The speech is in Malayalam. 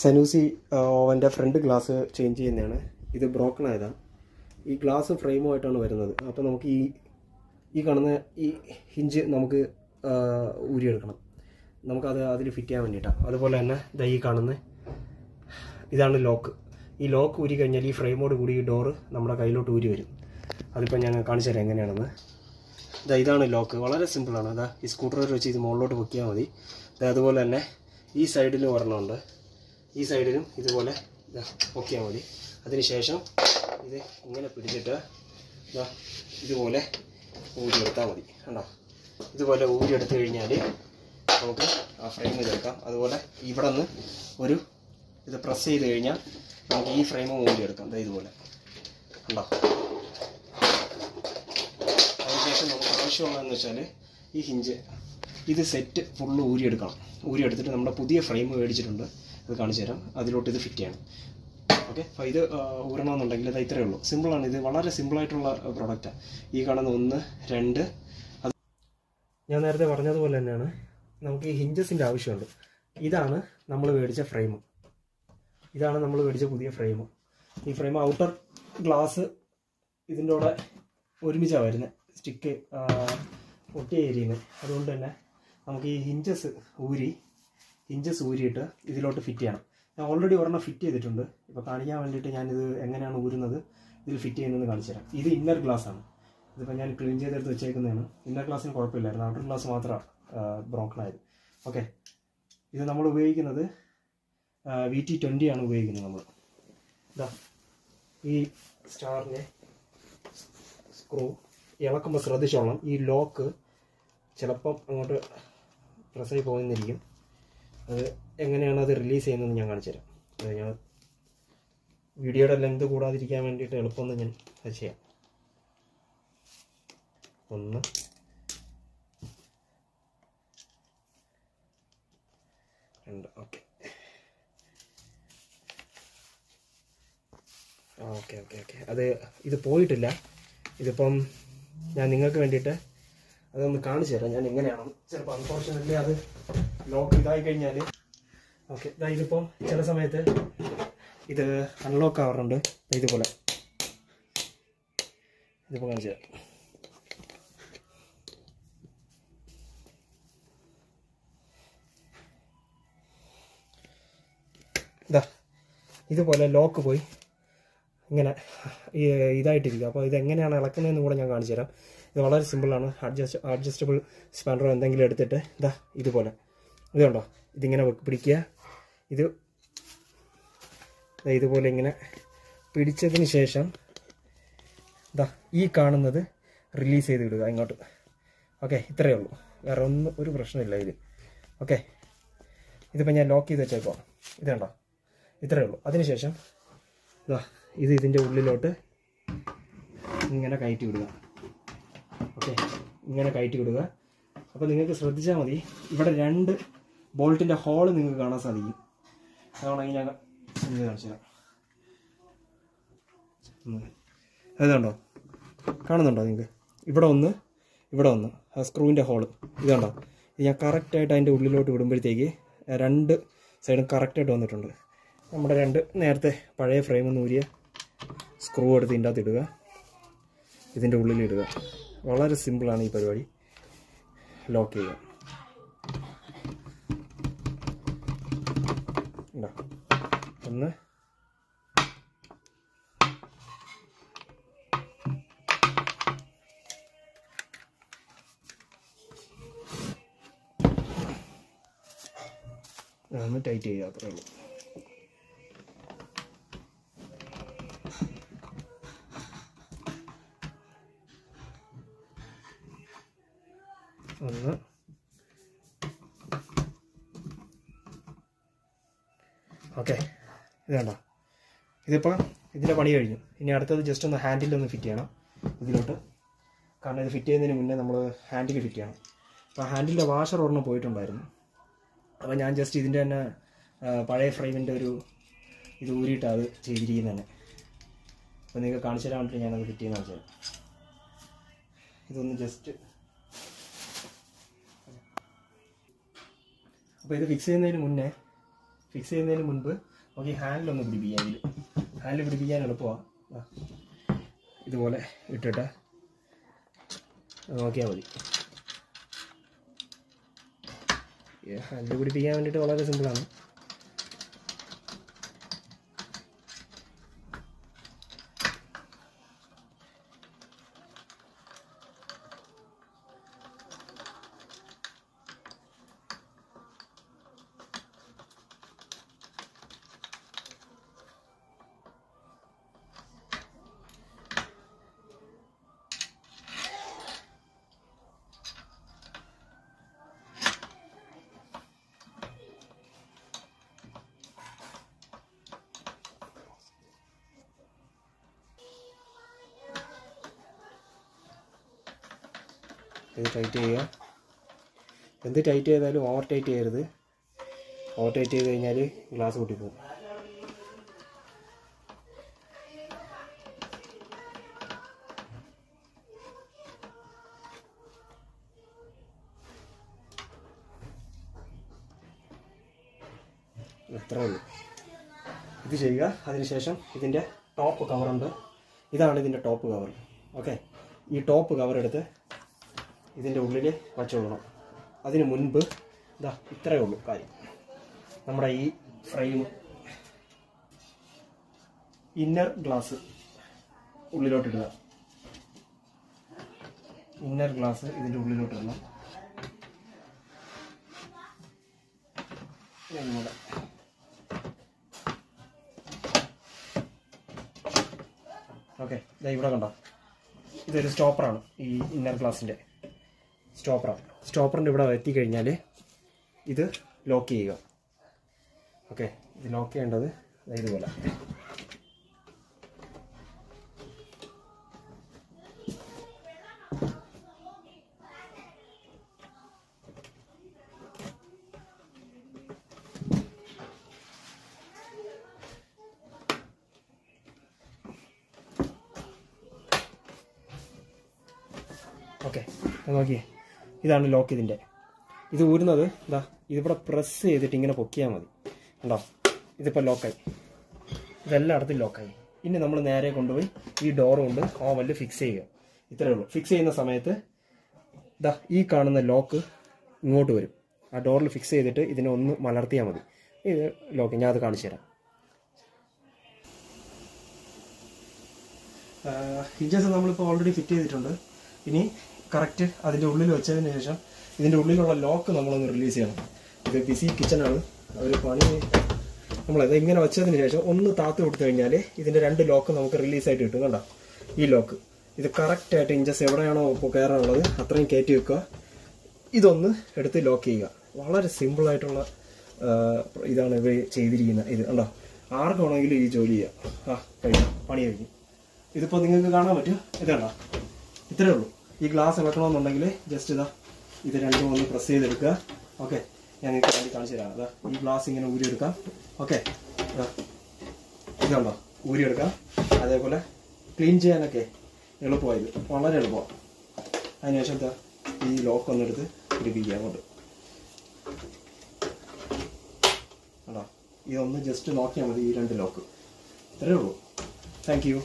സനൂസി ഓവൻ്റെ ഫ്രണ്ട് ഗ്ലാസ് ചേഞ്ച് ചെയ്യുന്നതാണ്. ഇത് ബ്രോക്കൺ ആയതാണ്. ഈ ഗ്ലാസ് ഫ്രെയിമുമായിട്ടാണ് വരുന്നത്. അപ്പോൾ നമുക്ക് ഈ കാണുന്ന ഈ ഹിഞ്ച് നമുക്ക് ഊരിയെടുക്കണം. നമുക്കത് അതിൽ ഫിറ്റ് ചെയ്യാൻ വേണ്ടിയിട്ടാണ്. അതുപോലെ തന്നെ ഈ കാണുന്ന ഇതാണ് ലോക്ക്. ഈ ലോക്ക് ഊരി കഴിഞ്ഞാൽ ഈ ഫ്രെയിമോട് കൂടി ഈ ഡോറ് നമ്മുടെ കയ്യിലോട്ട് ഊരി വരും. അതിപ്പോൾ ഞാൻ കാണിച്ചു തരാം എങ്ങനെയാണെന്ന്. ഇതാണ് ലോക്ക്. വളരെ സിമ്പിളാണ്. ഈ സ്കൂട്ടർ വെച്ച് ഇത് മുകളിലോട്ട് പൊക്കിയാൽ മതി. അതുപോലെ തന്നെ ഈ സൈഡിലും ഒരെണ്ണമുണ്ട്. ഈ സൈഡിലും ഇതുപോലെ പൊക്കിയാൽ മതി. അതിനുശേഷം ഇത് ഇങ്ങനെ പിടിച്ചിട്ട് ഇതുപോലെ ഊരിയെടുത്താൽ മതി. കണ്ടോ? ഇതുപോലെ ഊരിയെടുത്ത് കഴിഞ്ഞാൽ നമുക്ക് ആ ഫ്രെയിം ഇതെടുക്കാം. അതുപോലെ ഇവിടെ നിന്ന് ഇത് പ്രസ് ചെയ്ത് കഴിഞ്ഞാൽ നമുക്ക് ഈ ഫ്രെയിം ഊരിയെടുക്കാം. ഇതുപോലെ കണ്ടോ? അതിനുശേഷം നമുക്ക് ആവശ്യമുള്ളതെന്ന് വെച്ചാൽ ഈ ഹിഞ്ച് ഇത് സെറ്റ് ഫുള്ള് ഊരിയെടുക്കണം. ഊരിയെടുത്തിട്ട് നമ്മുടെ പുതിയ ഫ്രെയിം മേടിച്ചിട്ടുണ്ട്, അത് കാണിച്ചു തരാം. അതിലോട്ട് ഇത് ഫിറ്റ് ചെയ്യണം. ഓക്കെ. അപ്പോൾ ഇത് ഊരണമെന്നുണ്ടെങ്കിൽ അത് ഇത്രയേ ഉള്ളൂ. സിമ്പിളാണ്. ഇത് വളരെ സിമ്പിളായിട്ടുള്ള പ്രോഡക്റ്റാണ്. ഈ കാണുന്ന 1, 2 അത് ഞാൻ നേരത്തെ പറഞ്ഞതുപോലെ തന്നെയാണ്. നമുക്ക് ഈ ഹിഞ്ചസിൻ്റെ ആവശ്യമുണ്ട്. ഇതാണ് നമ്മൾ മേടിച്ച ഫ്രെയിം. ഇതാണ് നമ്മൾ മേടിച്ച പുതിയ ഫ്രെയിം. ഈ ഫ്രെയിം ഔട്ടർ ഗ്ലാസ് ഇതിൻ്റെ കൂടെ ഒരുമിച്ചാണ് വരുന്നത്. സ്റ്റിക്ക് ഒട്ടിയ ഏരിയയിൽ. അതുകൊണ്ട് തന്നെ നമുക്ക് ഈ ഹിഞ്ചസ് ഊരിയിട്ട് ഇതിലോട്ട് ഫിറ്റ് ചെയ്യണം. ഞാൻ ഓൾറെഡി ഒരെണ്ണം ഫിറ്റ് ചെയ്തിട്ടുണ്ട്. ഇപ്പോൾ കാണിക്കാൻ വേണ്ടിയിട്ട് ഞാനിത് എങ്ങനെയാണ് ഊരുന്നത്, ഇതിൽ ഫിറ്റ് ചെയ്യുന്നതെന്ന് കാണിച്ചു തരാം. ഇത് ഇന്നർ ഗ്ലാസ് ആണ്. ഇതിപ്പോൾ ഞാൻ ക്ലീൻ ചെയ്തെടുത്ത് വെച്ചേക്കുന്നതാണ്. ഇന്നർ ഗ്ലാസ്സിന് കുഴപ്പമില്ലായിരുന്നു. ഔട്ടർ ഗ്ലാസ് മാത്രമാണ് ബ്രോക്കൺ ആയത്. ഓക്കെ. ഇത് നമ്മൾ ഉപയോഗിക്കുന്നത് VT20 ആണ് ഉപയോഗിക്കുന്നത് നമ്മൾ. ഈ സ്റ്റാറിൻ്റെ സ്ക്രൂ ഇളക്കുമ്പോൾ ശ്രദ്ധിച്ചോളണം. ഈ ലോക്ക് ചിലപ്പം അങ്ങോട്ട് പ്രസ്സായി പോകുന്നിരിക്കും. അത് എങ്ങനെയാണ് അത് റിലീസ് ചെയ്യുന്നതെന്ന് ഞാൻ കാണിച്ചു തരാം. അത് ഞാൻ വീഡിയോയുടെ ലെന്ത് കൂടാതിരിക്കാൻ വേണ്ടിയിട്ട് എളുപ്പമൊന്ന് ഞാൻ അത് ചെയ്യാം. 1, 2. ഓക്കെ. ഇത് പോയിട്ടില്ല. ഇതിപ്പം ഞാൻ നിങ്ങൾക്ക് വേണ്ടിയിട്ട് അതൊന്ന് കാണിച്ചു തരാം ഞാൻ എങ്ങനെയാണ്. ചിലപ്പോൾ അൺഫോർച്യുനേറ്റ്ലി അത് ലോക്ക് ഇതായി കഴിഞ്ഞാൽ ഓക്കെ. ഇതിപ്പം ചില സമയത്ത് ഇത് അൺലോക്ക് ആവാറുണ്ട്. ഇതിപ്പോൾ കാണിച്ചു തരാം. ഇതുപോലെ ലോക്ക് പോയി ഇങ്ങനെ ഇതായിട്ടിരിക്കും. അപ്പോൾ ഇതെങ്ങനെയാണ് ഇളക്കുന്നതെന്ന് കൂടെ ഞാൻ കാണിച്ചു തരാം. ഇത് വളരെ സിമ്പിളാണ്. അഡ്ജസ്റ്റബിൾ സ്പാനറോ എന്തെങ്കിലും എടുത്തിട്ട് ഇതുപോലെ ഇതുണ്ടോ, ഇതിങ്ങനെ പിടിക്കുക. ഇതുപോലെ ഇങ്ങനെ പിടിച്ചതിന് ശേഷം ഈ കാണുന്നത് റിലീസ് ചെയ്ത് വിടുക ഇങ്ങോട്ട്. ഓക്കെ. ഇത്രയേ ഉള്ളൂ. വേറെ ഒരു പ്രശ്നമില്ല ഇത്. ഓക്കെ. ഇതിപ്പോൾ ഞാൻ ലോക്ക് ചെയ്ത് വെച്ചേക്കോ. ഇതുണ്ടോ, ഇത്രയേ ഉള്ളൂ. അതിനുശേഷം ഇതിൻ്റെ ഉള്ളിലോട്ട് ഇങ്ങനെ കയറ്റി വിടുക. ഓക്കെ. ഇങ്ങനെ കയറ്റി വിടുക. അപ്പോൾ നിങ്ങൾക്ക് ശ്രദ്ധിച്ചാൽ മതി, ഇവിടെ 2 ബോൾട്ടിൻ്റെ ഹോള് നിങ്ങൾക്ക് കാണാൻ സാധിക്കും. അതാണെങ്കിൽ ഞാൻ കാണിച്ചു തരാം. അതുണ്ടോ, കാണുന്നുണ്ടോ നിങ്ങൾക്ക്? ഇവിടെ ഒന്ന് ആ സ്ക്രൂവിൻ്റെ ഹോള് ഇതുണ്ടോ. ഇത് ഞാൻ കറക്റ്റായിട്ട് അതിൻ്റെ ഉള്ളിലോട്ട് വിടുമ്പോഴത്തേക്ക് 2 സൈഡും കറക്റ്റായിട്ട് വന്നിട്ടുണ്ട്. നമ്മുടെ 2 നേരത്തെ പഴയ ഫ്രെയിമിൽ നിന്ന് ഊരിയ സ്ക്രൂ എടുത്ത് ഇതിൻ്റെ അകത്ത് ഇടുക, ഇതിൻ്റെ ഉള്ളിലിടുക. വളരെ സിമ്പിളാണ് ഈ പരിപാടി. ലോക്ക് ചെയ്യുക. ഒന്ന് ടൈറ്റ് ചെയ്യുക. അത്രേ ഉള്ളൂ. ഒന്ന് ഓക്കെ. ഇത് കണ്ടോ, ഇതിപ്പോൾ ഇതിൻ്റെ പണി കഴിഞ്ഞു. ഇനി അടുത്തത് ജസ്റ്റ് ഒന്ന് ഹാൻഡിലൊന്ന് ഫിറ്റ് ചെയ്യണം ഇതിലോട്ട്. കാരണം ഇത് ഫിറ്റ് ചെയ്യുന്നതിന് മുന്നേ നമ്മൾ ഹാൻഡിൽ ഫിറ്റ് ചെയ്യണം. അപ്പോൾ ഹാൻഡിലിൻ്റെ വാഷർ ഒരെണ്ണം പോയിട്ടുണ്ടായിരുന്നു. അപ്പോൾ ഞാൻ ജസ്റ്റ് ഇതിൻ്റെ തന്നെ പഴയ ഫ്രെയിമിൻ്റെ ഇത് ഊരിയിട്ടാണ് അത് ചെയ്തിരിക്കുന്നത് തന്നെ. അപ്പോൾ നിങ്ങൾക്ക് കാണിച്ചു തരാൻ വേണ്ടിയിട്ട് ഞാനത് ഫിറ്റ് ചെയ്യുന്ന കാണിച്ചു തരാം. ഇതൊന്ന് ജസ്റ്റ് അപ്പോൾ ഇത് ഫിക്സ് ചെയ്യുന്നതിന് മുന്നേ ഫിക്സ് ചെയ്യുന്നതിന് മുൻപ് നമുക്ക് ഈ ഹാൻഡിലൊന്ന് പിടിപ്പിക്കാം. ഹാൻഡിൽ പിടിപ്പിക്കാൻ എളുപ്പമാണ്. ഇതുപോലെ ഇട്ടിട്ട് നോക്കിയാൽ മതി. ഹാൻഡിൽ പിടിപ്പിക്കാൻ വേണ്ടിയിട്ട് വളരെ സിമ്പിളാണ്. ഇത് ടൈറ്റ് ചെയ്യുക. എന്ത് ടൈറ്റ് ചെയ്താലും ഓവർ ടൈറ്റ് ചെയ്യരുത്. ഓവർ ടൈറ്റ് ചെയ്ത് കഴിഞ്ഞാൽ ഗ്ലാസ് പൊട്ടിപ്പോകും. ഇത്രേ ഉള്ളൂ. ഇത് ചെയ്യുക. അതിനുശേഷം ഇതിൻ്റെ ടോപ്പ് കവറുണ്ട്. ഇതാണ് ഇതിൻ്റെ ടോപ്പ് കവർ. ഓക്കെ, ഈ ടോപ്പ് കവർ എടുത്ത് ഇതിൻ്റെ ഉള്ളിൽ വച്ചുകൊള്ളണം. അതിന് മുൻപ് ഇതാ ഇത്രയേ ഉള്ളൂ കാര്യം. നമ്മുടെ ഈ ഫ്രെയിം ഇന്നർ ഗ്ലാസ് ഉള്ളിലോട്ടിടുക. ഇന്നർ ഗ്ലാസ് ഇതിൻ്റെ ഉള്ളിലോട്ടിടണം. ഓക്കെ, ഇതാ ഇവിടെ കണ്ടോ, ഇതൊരു സ്റ്റോപ്പറാണ്. ഈ ഇന്നർ ഗ്ലാസിൻ്റെ സ്റ്റോപ്പറാണ്. സ്റ്റോപ്പറിൻ്റെ ഇവിടെ എത്തിക്കഴിഞ്ഞാൽ ഇത് ലോക്ക് ചെയ്യുക. ഓക്കെ, ഇത് ലോക്ക് ചെയ്യേണ്ടത് ഇതുപോലെ. ഓക്കെ, നോക്കിയേ, ഇതാണ് ലോക്ക്. ഇത് ഊരുന്നത് ഇതാ ഇതിവിടെ പ്രസ് ചെയ്തിട്ട് ഇങ്ങനെ പൊക്കിയാൽ മതി. ഉണ്ടോ, ഇതിപ്പോൾ ലോക്കായി. ഇതെല്ലായിടത്തും ലോക്കായി. ഇനി നമ്മൾ നേരെ കൊണ്ടുപോയി ഈ ഡോർ കൊണ്ട് ഓവലിൽ ഫിക്സ് ചെയ്യുക. ഇത്രയേ ഉള്ളൂ. ഫിക്സ് ചെയ്യുന്ന സമയത്ത് ഇതാ ഈ കാണുന്ന ലോക്ക് ഇങ്ങോട്ട് വരും. ആ ഡോറിൽ ഫിക്സ് ചെയ്തിട്ട് ഇതിനെ ഒന്ന് മലർത്തിയാൽ മതി. ഇത് ലോക്ക് ഞാൻ അത് കാണിച്ചു തരാം. ഹിഞ്ചസ് നമ്മളിപ്പോൾ ഓൾറെഡി ഫിറ്റ് ചെയ്തിട്ടുണ്ട്. ഇനി കറക്റ്റ് അതിൻ്റെ ഉള്ളിൽ വെച്ചതിന് ശേഷം ഇതിൻ്റെ ഉള്ളിലുള്ള ലോക്ക് നമ്മളൊന്ന് റിലീസ് ചെയ്യണം. ഇത് ബിസി കിച്ചണാണ്. ഒരു പണി നമ്മളത് ഇങ്ങനെ വെച്ചതിന് ശേഷം ഒന്ന് താത്ത് കൊടുത്തു കഴിഞ്ഞാൽ ഇതിൻ്റെ 2 ലോക്ക് നമുക്ക് റിലീസായിട്ട് കിട്ടും. കണ്ടോ, ഈ ലോക്ക് ഇത് കറക്റ്റായിട്ട് ഇഞ്ചസ് എവിടെയാണോ ഇപ്പോൾ കയറാനുള്ളത് അത്രയും കയറ്റി വെക്കുക. ഇതൊന്ന് എടുത്ത് ലോക്ക് ചെയ്യുക. വളരെ സിമ്പിളായിട്ടുള്ള ഇതാണ് ഇവർ ചെയ്തിരിക്കുന്നത്. ഇത് കണ്ടോ, ആർക്ക് വേണമെങ്കിലും ഈ ജോലി ചെയ്യാം. കഴിഞ്ഞു, പണി കഴിഞ്ഞു. ഇതിപ്പോൾ നിങ്ങൾക്ക് കാണാൻ പറ്റും. ഇതാണോ, ഇത്രയേ ഉള്ളൂ. ഈ ഗ്ലാസ് വെക്കണമെന്നുണ്ടെങ്കിൽ ജസ്റ്റ് ഇത് രണ്ടും ഒന്ന് പ്രസ് ചെയ്തെടുക്കുക. ഓക്കെ, ഞാൻ നിങ്ങൾക്ക് വേണ്ടി കാണിച്ചു തരാം. അതാ ഈ ഗ്ലാസ് ഇങ്ങനെ ഊരിയെടുക്കാം. ഓക്കെ, ഇതുണ്ടോ, ഊരിയെടുക്കാം. അതേപോലെ ക്ലീൻ ചെയ്യാനൊക്കെ എളുപ്പമായത്, വളരെ എളുപ്പമാണ്. അതിനുശേഷം ഈ ലോക്ക് ഒന്നെടുത്ത് പിടിപ്പിക്കുക അങ്ങോട്ട്. കണ്ടോ, ഇതൊന്ന് ജസ്റ്റ് നോക്കിയാൽ മതി. ഈ 2 ലോക്ക് ഇത്രയേ ഉള്ളൂ. Thank you.